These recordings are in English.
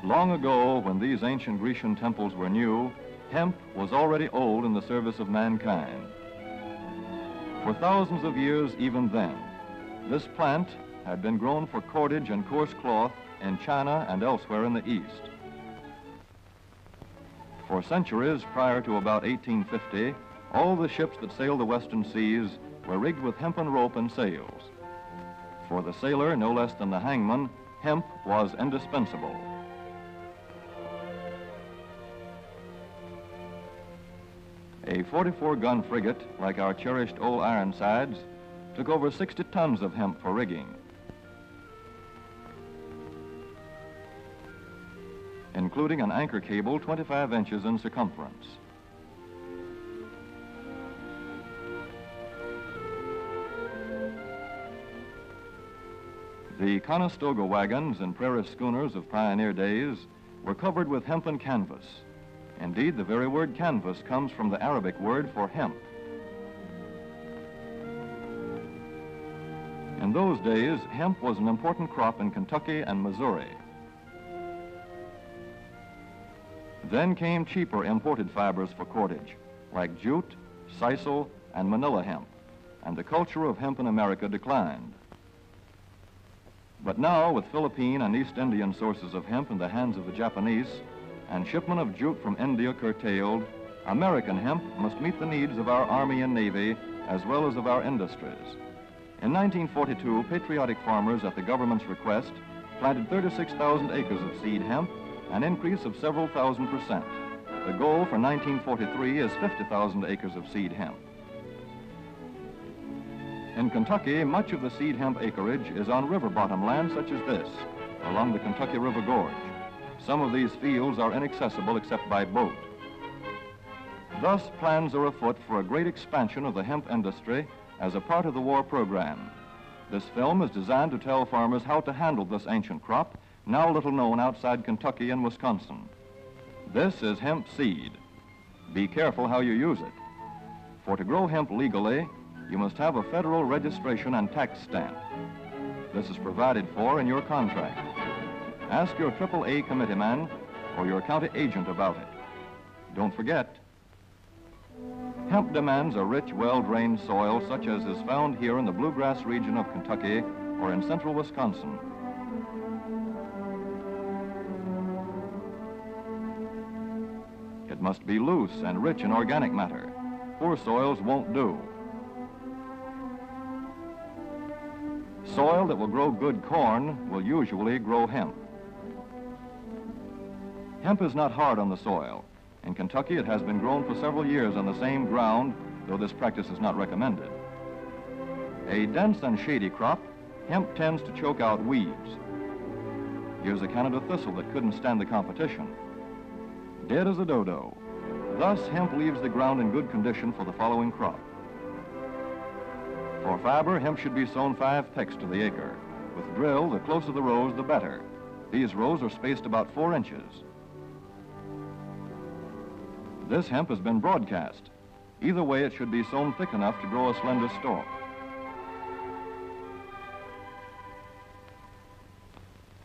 Long ago, when these ancient Grecian temples were new, hemp was already old in the service of mankind. For thousands of years even then, this plant had been grown for cordage and coarse cloth in China and elsewhere in the East. For centuries prior to about 1850, all the ships that sailed the western seas were rigged with hempen rope and sails. For the sailor, no less than the hangman, hemp was indispensable. A 44-gun frigate, like our cherished old Ironsides, took over 60 tons of hemp for rigging. Including an anchor cable 25 inches in circumference. The Conestoga wagons and prairie schooners of pioneer days were covered with hempen canvas. Indeed, the very word canvas comes from the Arabic word for hemp. In those days, hemp was an important crop in Kentucky and Missouri. Then came cheaper imported fibers for cordage, like jute, sisal, and manila hemp, and the culture of hemp in America declined. But now, with Philippine and East Indian sources of hemp in the hands of the Japanese, and shipment of jute from India curtailed, American hemp must meet the needs of our Army and Navy as well as of our industries. In 1942, patriotic farmers at the government's request planted 36,000 acres of seed hemp, an increase of several thousand%. The goal for 1943 is 50,000 acres of seed hemp. In Kentucky, much of the seed hemp acreage is on river bottom land such as this, along the Kentucky River Gorge. Some of these fields are inaccessible except by boat. Thus, plans are afoot for a great expansion of the hemp industry as a part of the war program. This film is designed to tell farmers how to handle this ancient crop, now little known outside Kentucky and Wisconsin. This is hemp seed. Be careful how you use it. For to grow hemp legally, you must have a federal registration and tax stamp. This is provided for in your contract. Ask your AAA committeeman or your county agent about it. Don't forget, hemp demands a rich, well-drained soil such as is found here in the bluegrass region of Kentucky or in central Wisconsin. It must be loose and rich in organic matter. Poor soils won't do. Soil that will grow good corn will usually grow hemp. Hemp is not hard on the soil. In Kentucky, it has been grown for several years on the same ground, though this practice is not recommended. A dense and shady crop, hemp tends to choke out weeds. Here's a Canada thistle that couldn't stand the competition. Dead as a dodo. Thus, hemp leaves the ground in good condition for the following crop. For fiber, hemp should be sown 5 pecks to the acre. With drill, the closer the rows, the better. These rows are spaced about 4 inches. This hemp has been broadcast. Either way, it should be sown thick enough to grow a slender stalk.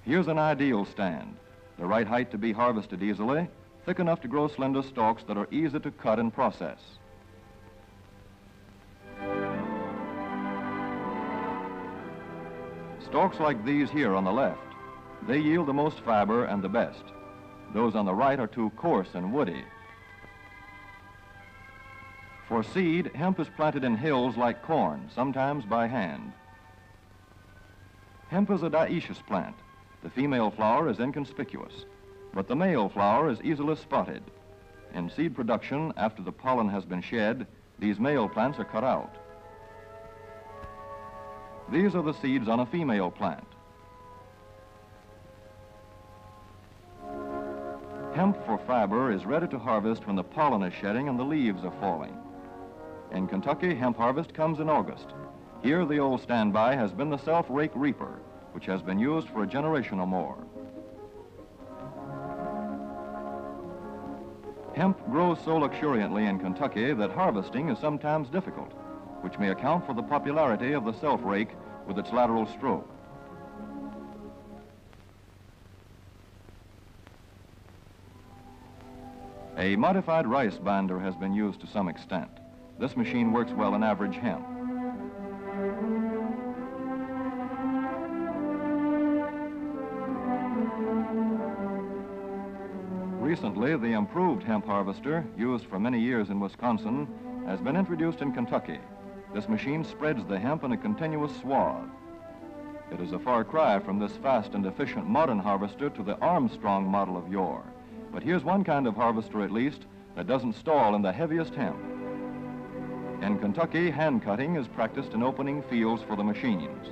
Here's an ideal stand. The right height to be harvested easily, thick enough to grow slender stalks that are easy to cut and process. Stalks like these here on the left, they yield the most fiber and the best. Those on the right are too coarse and woody. For seed, hemp is planted in hills like corn, sometimes by hand. Hemp is a dioecious plant. The female flower is inconspicuous, but the male flower is easily spotted. In seed production, after the pollen has been shed, these male plants are cut out. These are the seeds on a female plant. Hemp for fiber is ready to harvest when the pollen is shedding and the leaves are falling. In Kentucky, hemp harvest comes in August. Here, the old standby has been the self-rake reaper, which has been used for a generation or more. Hemp grows so luxuriantly in Kentucky that harvesting is sometimes difficult, which may account for the popularity of the self-rake with its lateral stroke. A modified rice binder has been used to some extent. This machine works well in average hemp. Recently, the improved hemp harvester, used for many years in Wisconsin, has been introduced in Kentucky. This machine spreads the hemp in a continuous swath. It is a far cry from this fast and efficient modern harvester to the Armstrong model of yore. But here's one kind of harvester, at least, that doesn't stall in the heaviest hemp. In Kentucky, hand cutting is practiced in opening fields for the machines.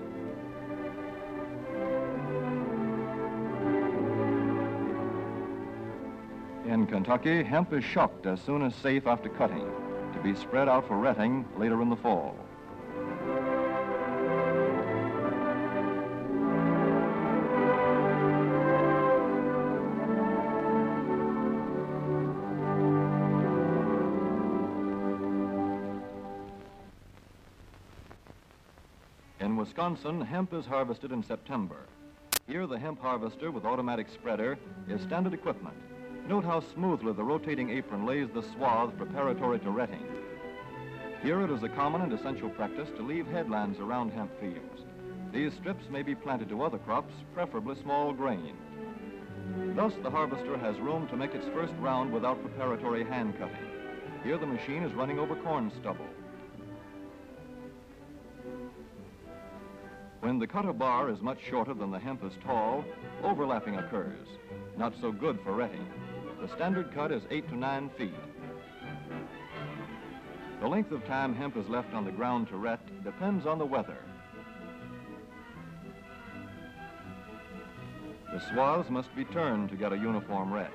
In Kentucky, hemp is shucked as soon as safe after cutting, to be spread out for retting later in the fall. In Wisconsin, hemp is harvested in September. Here, the hemp harvester with automatic spreader is standard equipment. Note how smoothly the rotating apron lays the swath preparatory to retting. Here it is a common and essential practice to leave headlands around hemp fields. These strips may be planted to other crops, preferably small grain. Thus, the harvester has room to make its first round without preparatory hand cutting. Here the machine is running over corn stubble. When the cutter bar is much shorter than the hemp is tall, overlapping occurs. Not so good for retting. The standard cut is 8 to 9 feet. The length of time hemp is left on the ground to ret depends on the weather. The swaths must be turned to get a uniform ret.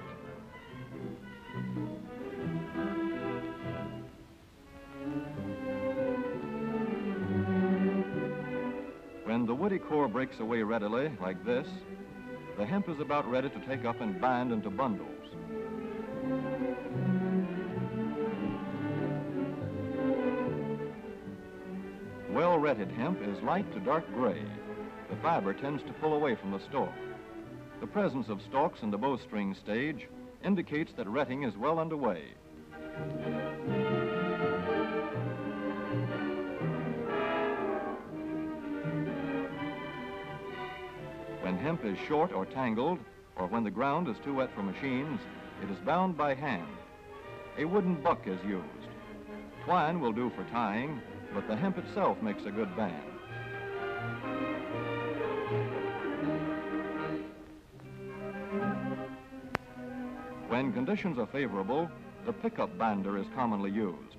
When the woody core breaks away readily, like this, the hemp is about ready to take up and bind into bundles. Well-retted hemp is light to dark gray. The fiber tends to pull away from the stalk. The presence of stalks in the bowstring stage indicates that retting is well underway. When hemp is short or tangled, or when the ground is too wet for machines, it is bound by hand. A wooden buck is used. Twine will do for tying, but the hemp itself makes a good band. When conditions are favorable, the pickup binder is commonly used.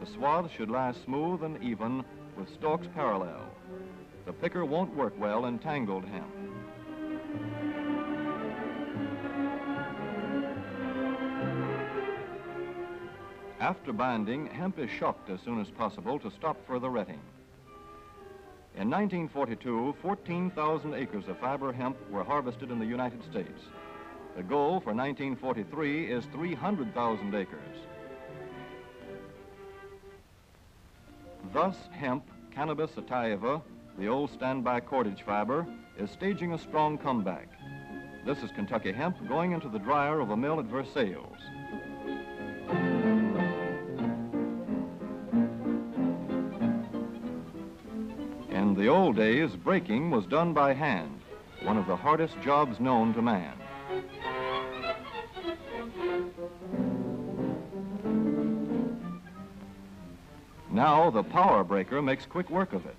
The swath should lie smooth and even with stalks parallel. The picker won't work well in tangled hemp. After binding, hemp is shucked as soon as possible to stop further retting. In 1942, 14,000 acres of fiber hemp were harvested in the United States. The goal for 1943 is 300,000 acres. Thus, hemp, Cannabis sativa, the old standby cordage fiber, is staging a strong comeback. This is Kentucky hemp going into the dryer of a mill at Versailles. In the old days, breaking was done by hand, one of the hardest jobs known to man. Now the power breaker makes quick work of it.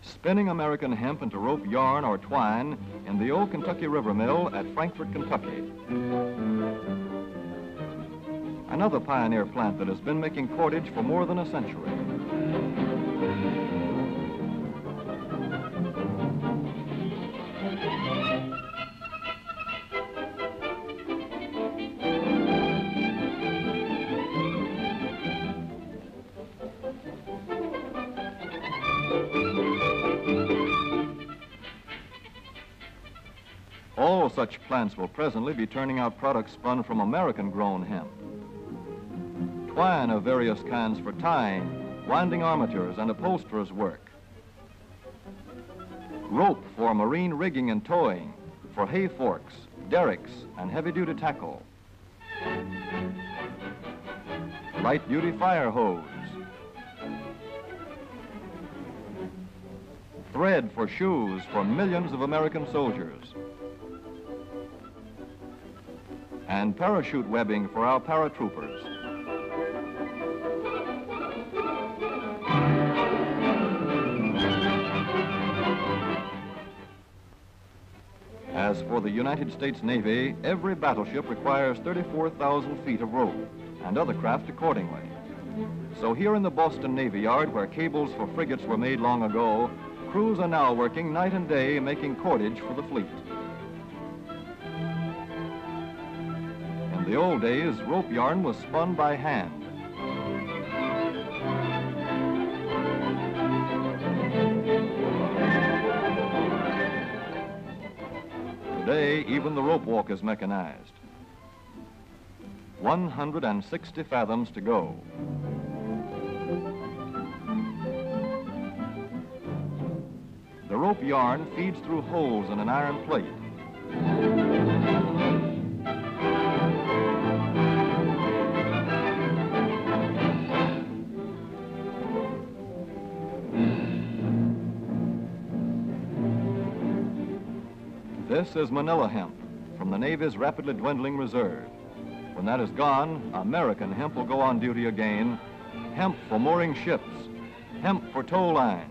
Spinning American hemp into rope yarn or twine in the old Kentucky River Mill at Frankfort, Kentucky. Another pioneer plant that has been making cordage for more than a century. such plants will presently be turning out products spun from American-grown hemp. Twine of various kinds for tying, winding armatures, and upholsterers' work. Rope for marine rigging and towing, for hay forks, derricks, and heavy-duty tackle. Light-duty fire hose. Thread for shoes for millions of American soldiers. And parachute webbing for our paratroopers. As for the United States Navy, every battleship requires 34,000 feet of rope, and other craft accordingly. So here in the Boston Navy Yard, where cables for frigates were made long ago, crews are now working night and day making cordage for the fleet. In the old days, rope yarn was spun by hand. Today, even the rope walk is mechanized. 160 fathoms to go. The rope yarn feeds through holes in an iron plate. This is Manila hemp from the Navy's rapidly dwindling reserve. When that is gone, American hemp will go on duty again. Hemp for mooring ships, hemp for tow lines.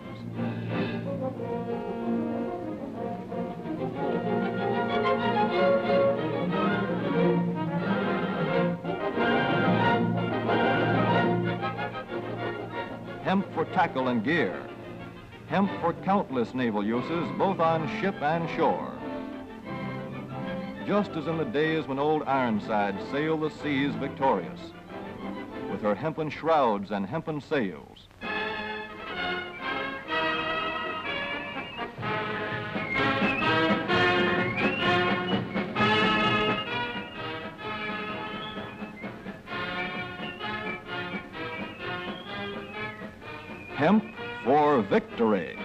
Hemp for tackle and gear. Hemp for countless naval uses, both on ship and shore. Just as in the days when old Ironside sailed the seas victorious, with her hempen shrouds and hempen sails. Hemp for victory.